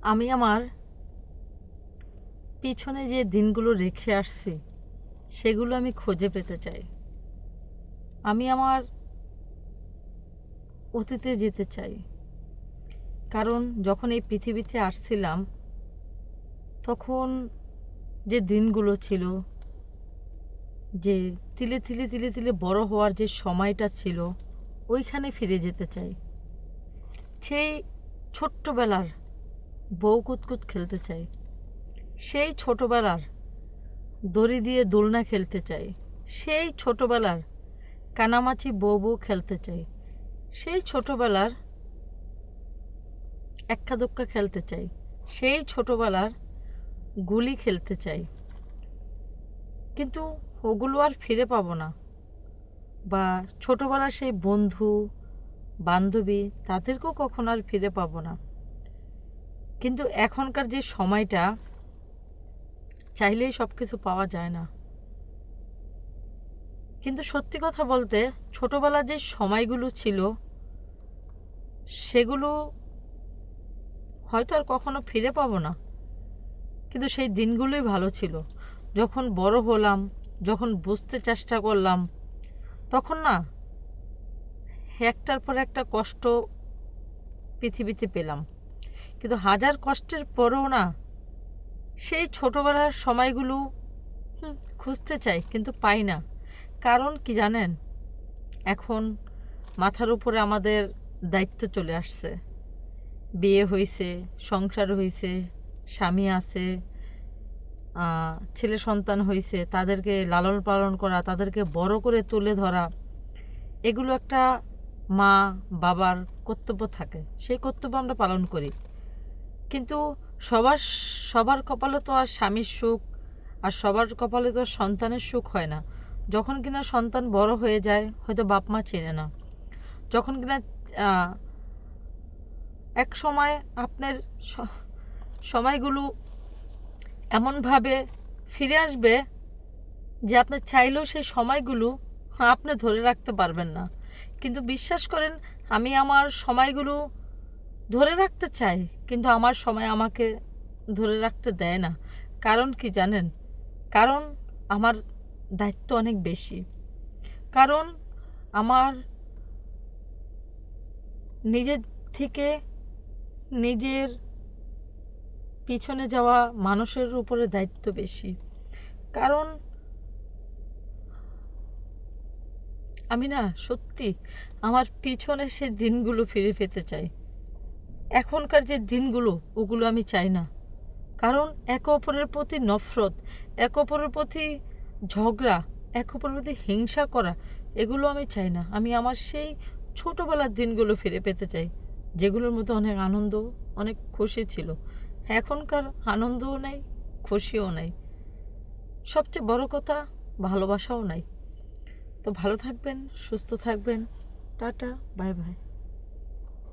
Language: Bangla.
আমি আমার পিছনে যে দিনগুলো রেখে আসছি সেগুলো আমি খুঁজে পেতে চাই। আমি আমার অতীতে যেতে চাই। কারণ যখন এই পৃথিবীতে আসছিলাম তখন যে দিনগুলো ছিল, যে তিলে তিলে তিলে তিলে বড় হওয়ার যে সময়টা ছিল, ওইখানে ফিরে যেতে চাই। সেই ছোট্টবেলার বউ কুতকুত খেলতে চাই। সেই ছোটবেলার দড়ি দিয়ে দোলনা খেলতে চাই। সেই ছোটবেলার কানামাছি বউ বউ খেলতে চাই। সেই ছোটবেলার এক্কা দোক্কা খেলতে চাই। সেই ছোটবেলার গুলি খেলতে চাই। কিন্তু ওগুলো আর ফিরে পাবো না। বা ছোটবেলার সেই বন্ধু বান্ধবী তাদেরকেও কখনো আর ফিরে পাবো না। কিন্তু এখনকার যে সময়টা, চাইলেই সব কিছু পাওয়া যায় না। কিন্তু সত্যি কথা বলতে, ছোটবেলার যে সময়গুলো ছিল সেগুলো হয়তো আর কখনো ফিরে পাবো না। কিন্তু সেই দিনগুলোই ভালো ছিল। যখন বড় হলাম, যখন বুঝতে চেষ্টা করলাম, তখন না একটার পর একটা কষ্ট পৃথিবীতে পেলাম। কিন্তু হাজার কষ্টের পরেও না সেই ছোটবেলার সময়গুলো খুঁজতে চাই, কিন্তু পাই না। কারণ কি জানেন, এখন মাথার উপরে আমাদের দায়িত্ব চলে আসছে। বিয়ে হয়েছে, সংসার হয়েছে, স্বামী আছে, ছেলে সন্তান হয়েছে, তাদেরকে লালন পালন করা, তাদেরকে বড় করে তুলে ধরা, এগুলো একটা মা বাবার কর্তব্য থাকে। সেই কর্তব্য আমরা পালন করি। কিন্তু সবার সবার কপালে তো আর স্বামীর সুখ, আর সবার কপালে তো সন্তানের সুখ হয় না। যখন কিনা সন্তান বড় হয়ে যায়, হয়তো বাপ মা চেনে না। যখন কিনা এক সময় আপনার সময়গুলো এমনভাবে ফিরে আসবে যে আপনি চাইলেও সেই সময়গুলো আপনি ধরে রাখতে পারবেন না। কিন্তু বিশ্বাস করেন, আমি আমার সময়গুলো ধরে রাখতে চাই, কিন্তু আমার সময় আমাকে ধরে রাখতে দেয় না। কারণ কি জানেন, কারণ আমার দায়িত্ব অনেক বেশি। কারণ আমার নিজের থেকে নিজের পিছনে যাওয়া মানুষের উপরে দায়িত্ব বেশি। কারণ আমি না সত্যি আমার পিছনে সেই দিনগুলো ফিরে পেতে চাই। এখনকার যে দিনগুলো, ওগুলো আমি চাই না। কারণ একে অপরের প্রতি নফরত, একে অপরের প্রতি ঝগড়া, একে অপরের প্রতি হিংসা করা, এগুলো আমি চাই না। আমি আমার সেই ছোটোবেলার দিনগুলো ফিরে পেতে চাই, যেগুলোর মধ্যে অনেক আনন্দ, অনেক খুশি ছিল। এখনকার আনন্দও নেই, খুশিও নেই। সবচেয়ে বড় কথা, ভালোবাসাও নাই। তো ভালো থাকবেন, সুস্থ থাকবেন। Tata, bye bye.